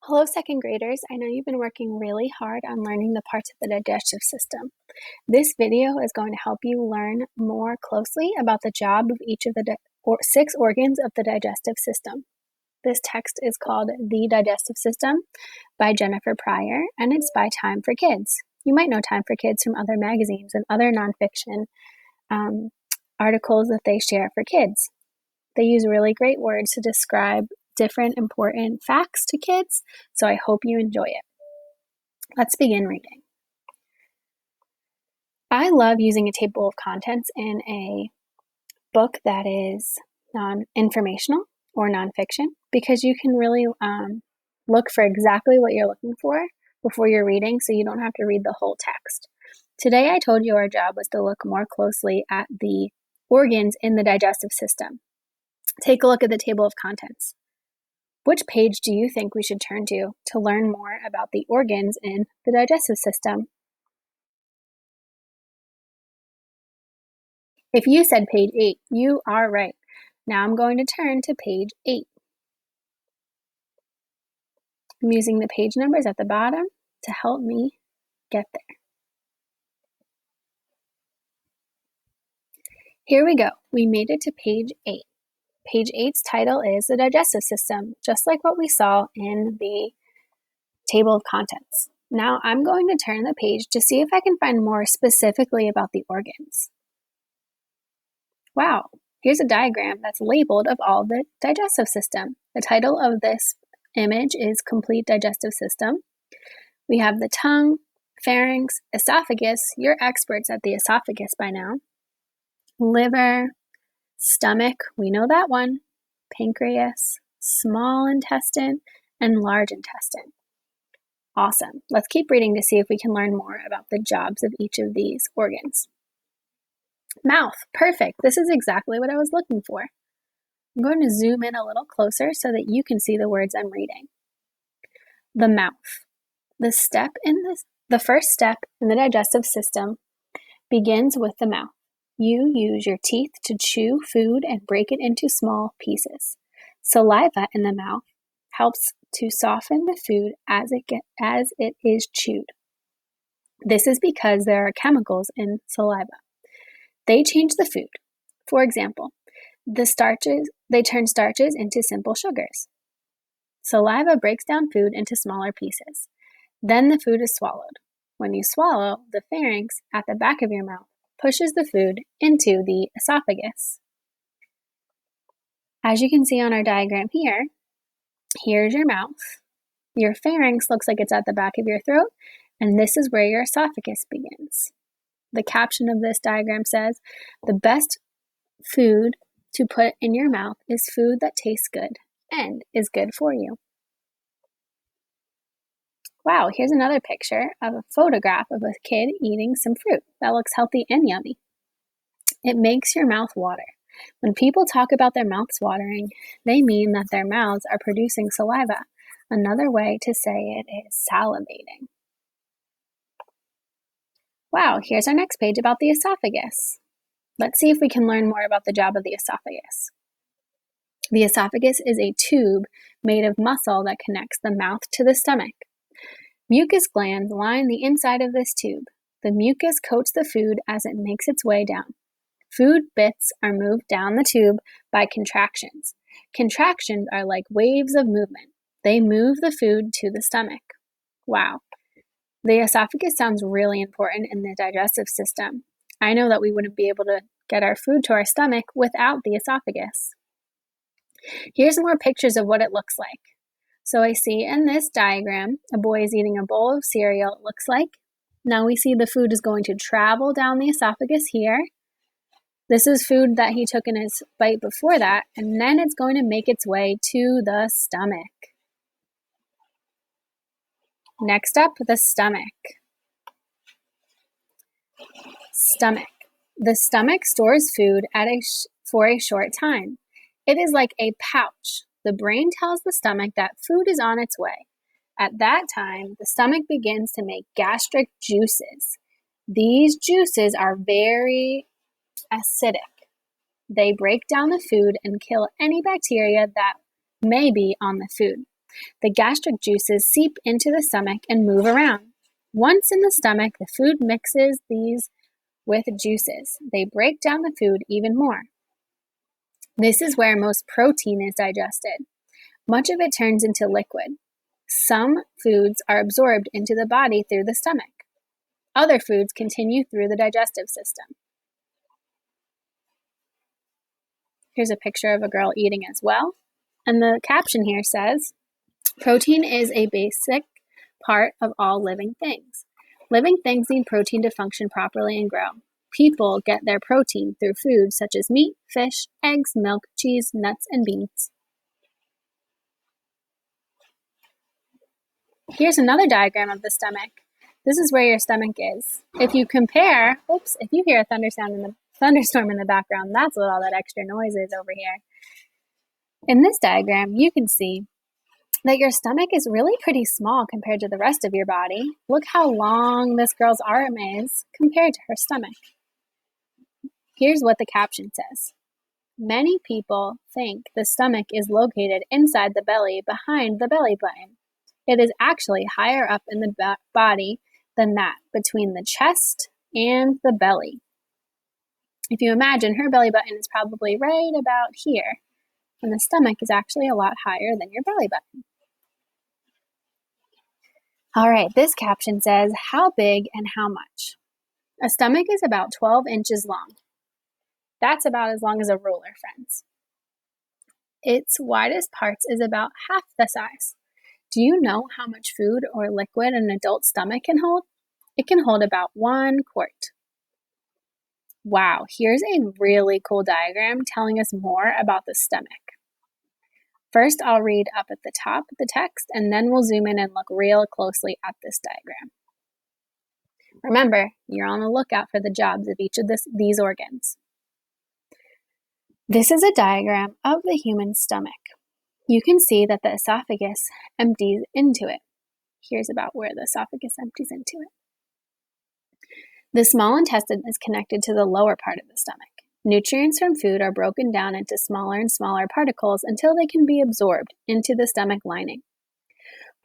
Hello, second graders. I know you've been working really hard on learning the parts of the digestive system. This video is going to help you learn more closely about the job of each of the 6 organs of the digestive system. This text is called The Digestive System by Jennifer Prior, and it's by Time for Kids. You might know Time for Kids from other magazines and other nonfiction articles that they share for kids. They use really great words to describe different important facts to kids, so I hope you enjoy it. Let's begin reading. I love using a table of contents in a book that is non-informational or nonfiction because you can really look for exactly what you're looking for before you're reading, so you don't have to read the whole text. Today I told you our job was to look more closely at the organs in the digestive system. Take a look at the table of contents. Which page do you think we should turn to learn more about the organs in the digestive system? If you said page 8, you are right. Now I'm going to turn to page 8. I'm using the page numbers at the bottom to help me get there. Here we go. We made it to page 8. Page 8's title is the digestive system, just like what we saw in the table of contents. Now I'm going to turn the page to see if I can find more specifically about the organs. Wow, here's a diagram that's labeled of all the digestive system. The title of this image is Complete Digestive System. We have the tongue, pharynx, esophagus. You're experts at the esophagus by now. Liver, stomach, we know that one. Pancreas, small intestine, and large intestine. Awesome. Let's keep reading to see if we can learn more about the jobs of each of these organs. Mouth, perfect. This is exactly what I was looking for. I'm going to zoom in a little closer so that you can see the words I'm reading. The mouth. The first step in the digestive system begins with the mouth. You use your teeth to chew food and break it into small pieces. Saliva in the mouth helps to soften the food as it is chewed. This is because there are chemicals in saliva. They change the food. For example, they turn starches into simple sugars. Saliva breaks down food into smaller pieces. Then the food is swallowed. When you swallow, the pharynx at the back of your mouth pushes the food into the esophagus. As you can see on our diagram here, here's your mouth. Your pharynx looks like it's at the back of your throat, and this is where your esophagus begins. The caption of this diagram says, "The best food to put in your mouth is food that tastes good and is good for you." Wow, here's another picture of a photograph of a kid eating some fruit that looks healthy and yummy. It makes your mouth water. When people talk about their mouths watering, they mean that their mouths are producing saliva. Another way to say it is salivating. Wow, here's our next page about the esophagus. Let's see if we can learn more about the job of the esophagus. The esophagus is a tube made of muscle that connects the mouth to the stomach. Mucus glands line the inside of this tube. The mucus coats the food as it makes its way down. Food bits are moved down the tube by contractions. Contractions are like waves of movement. They move the food to the stomach. Wow. The esophagus sounds really important in the digestive system. I know that we wouldn't be able to get our food to our stomach without the esophagus. Here's more pictures of what it looks like. So I see in this diagram, a boy is eating a bowl of cereal, it looks like. Now we see the food is going to travel down the esophagus here. This is food that he took in his bite before that, and then it's going to make its way to the stomach. Next up, the stomach. Stomach. The stomach stores food for a short time. It is like a pouch. The brain tells the stomach that food is on its way. At that time, the stomach begins to make gastric juices. These juices are very acidic. They break down the food and kill any bacteria that may be on the food. The gastric juices seep into the stomach and move around. Once in the stomach, the food mixes these with juices. They break down the food even more. This is where most protein is digested. Much of it turns into liquid. Some foods are absorbed into the body through the stomach. Other foods continue through the digestive system. Here's a picture of a girl eating as well. And the caption here says, protein is a basic part of all living things. Living things need protein to function properly and grow. People get their protein through foods such as meat, fish, eggs, milk, cheese, nuts, and beans. Here's another diagram of the stomach. This is where your stomach is. If you compare, if you hear a thunderstorm in the background, that's what all that extra noise is over here. In this diagram, you can see that your stomach is really pretty small compared to the rest of your body. Look how long this girl's arm is compared to her stomach. Here's what the caption says. Many people think the stomach is located inside the belly, behind the belly button. It is actually higher up in the body than that, between the chest and the belly. If you imagine, her belly button is probably right about here, and the stomach is actually a lot higher than your belly button. All right, this caption says, how big and how much? A stomach is about 12 inches long. That's about as long as a ruler, friends. Its widest parts is about half the size. Do you know how much food or liquid an adult stomach can hold? It can hold about 1 quart. Wow, here's a really cool diagram telling us more about the stomach. First, I'll read up at the top the text, and then we'll zoom in and look real closely at this diagram. Remember, you're on the lookout for the jobs of each of these organs. This is a diagram of the human stomach. You can see that the esophagus empties into it. Here's about where the esophagus empties into it. The small intestine is connected to the lower part of the stomach. Nutrients from food are broken down into smaller and smaller particles until they can be absorbed into the stomach lining.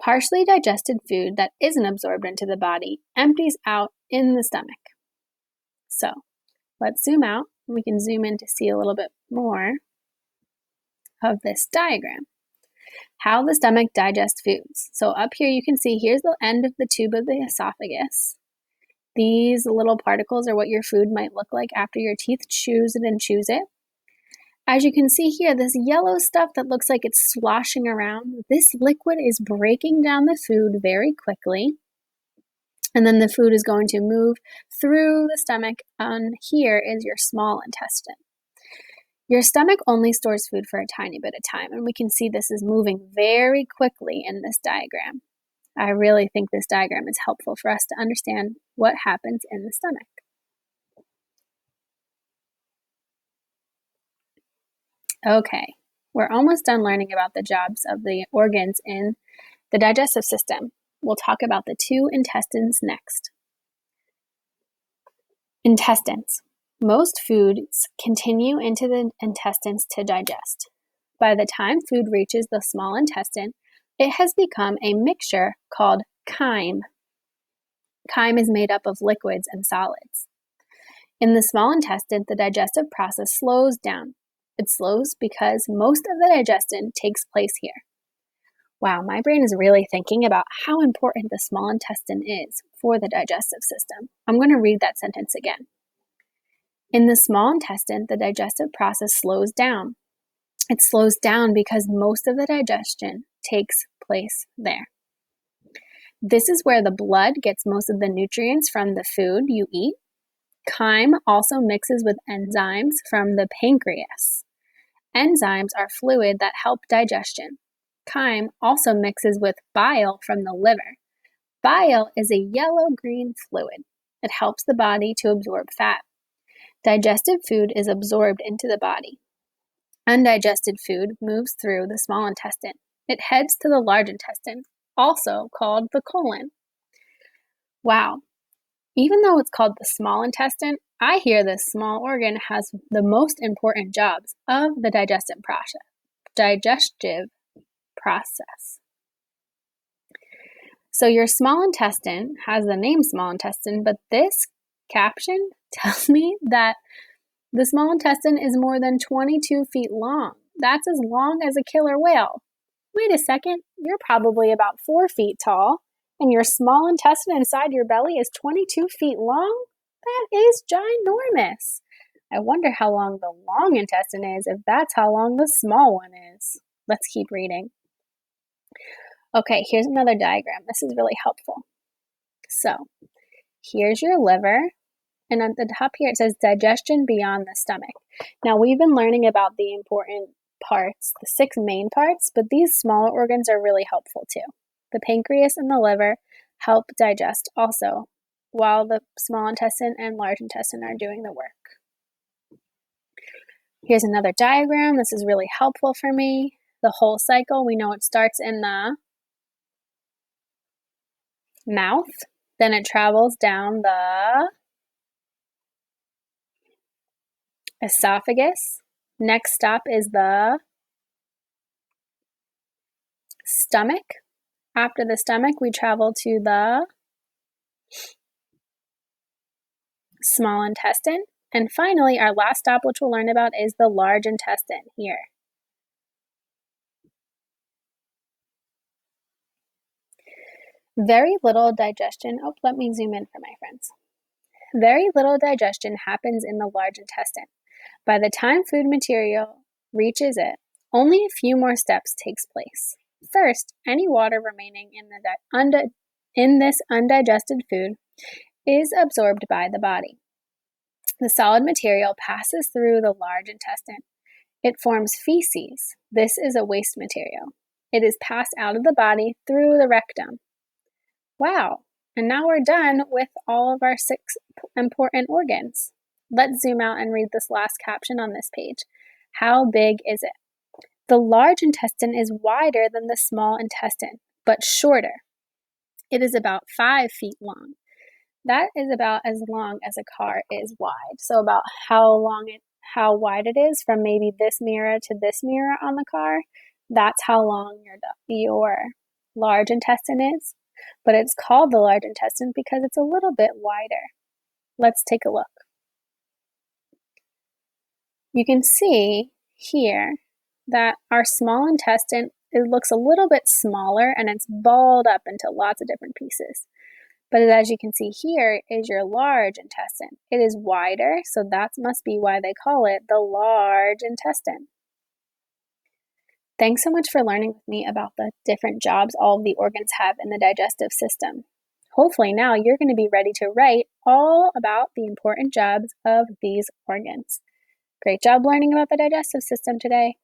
Partially digested food that isn't absorbed into the body empties out in the stomach. So, let's zoom out. We can zoom in to see a little bit more of this diagram. How the stomach digests foods. So up here you can see here's the end of the tube of the esophagus. These little particles are what your food might look like after your teeth chews it and chews it. As you can see here, this yellow stuff that looks like it's sloshing around, this liquid is breaking down the food very quickly. And then the food is going to move through the stomach, and here is your small intestine. Your stomach only stores food for a tiny bit of time, and we can see this is moving very quickly in this diagram. I really think this diagram is helpful for us to understand what happens in the stomach. Okay, we're almost done learning about the jobs of the organs in the digestive system. We'll talk about the 2 intestines next. Intestines. Most foods continue into the intestines to digest. By the time food reaches the small intestine, it has become a mixture called chyme. Chyme is made up of liquids and solids. In the small intestine, the digestive process slows down. It slows because most of the digestion takes place here. Wow, my brain is really thinking about how important the small intestine is for the digestive system. I'm going to read that sentence again. In the small intestine, the digestive process slows down. It slows down because most of the digestion takes place there. This is where the blood gets most of the nutrients from the food you eat. Chyme also mixes with enzymes from the pancreas. Enzymes are fluid that help digestion. Chyme also mixes with bile from the liver. Bile is a yellow-green fluid. It helps the body to absorb fat. Digested food is absorbed into the body. Undigested food moves through the small intestine. It heads to the large intestine, also called the colon. Wow. Even though it's called the small intestine, I hear this small organ has the most important jobs of the digestive process. So your small intestine has the name small intestine, but this caption tells me that the small intestine is more than 22 feet long. That's as long as a killer whale. Wait a second, you're probably about 4 feet tall, and your small intestine inside your belly is 22 feet long? That is ginormous. I wonder how long the long intestine is if that's how long the small one is. Let's keep reading. Okay, here's another diagram. This is really helpful. So, here's your liver, and at the top here it says digestion beyond the stomach. Now, we've been learning about the important parts, the 6 main parts, but these smaller organs are really helpful too. The pancreas and the liver help digest also, while the small intestine and large intestine are doing the work. Here's another diagram. This is really helpful for me. The whole cycle, we know it starts in the mouth, then it travels down the esophagus. Next stop is the stomach. After the stomach, we travel to the small intestine. And finally, our last stop, which we'll learn about, is the large intestine here. Very little digestion. Oh, let me zoom in for my friends. Very little digestion happens in the large intestine. By the time food material reaches it, only a few more steps takes place. First, any water remaining in this undigested food is absorbed by the body. The solid material passes through the large intestine. It forms feces. This is a waste material. It is passed out of the body through the rectum. Wow, and now we're done with all of our 6 important organs. Let's zoom out and read this last caption on this page. How big is it? The large intestine is wider than the small intestine, but shorter. It is about 5 feet long. That is about as long as a car is wide. So about how wide it is from maybe this mirror to this mirror on the car, that's how long your large intestine is. But it's called the large intestine because it's a little bit wider. Let's take a look. You can see here that our small intestine, it looks a little bit smaller and it's balled up into lots of different pieces. But as you can see here is your large intestine. It is wider, so that must be why they call it the large intestine. Thanks so much for learning with me about the different jobs all of the organs have in the digestive system. Hopefully now you're going to be ready to write all about the important jobs of these organs. Great job learning about the digestive system today.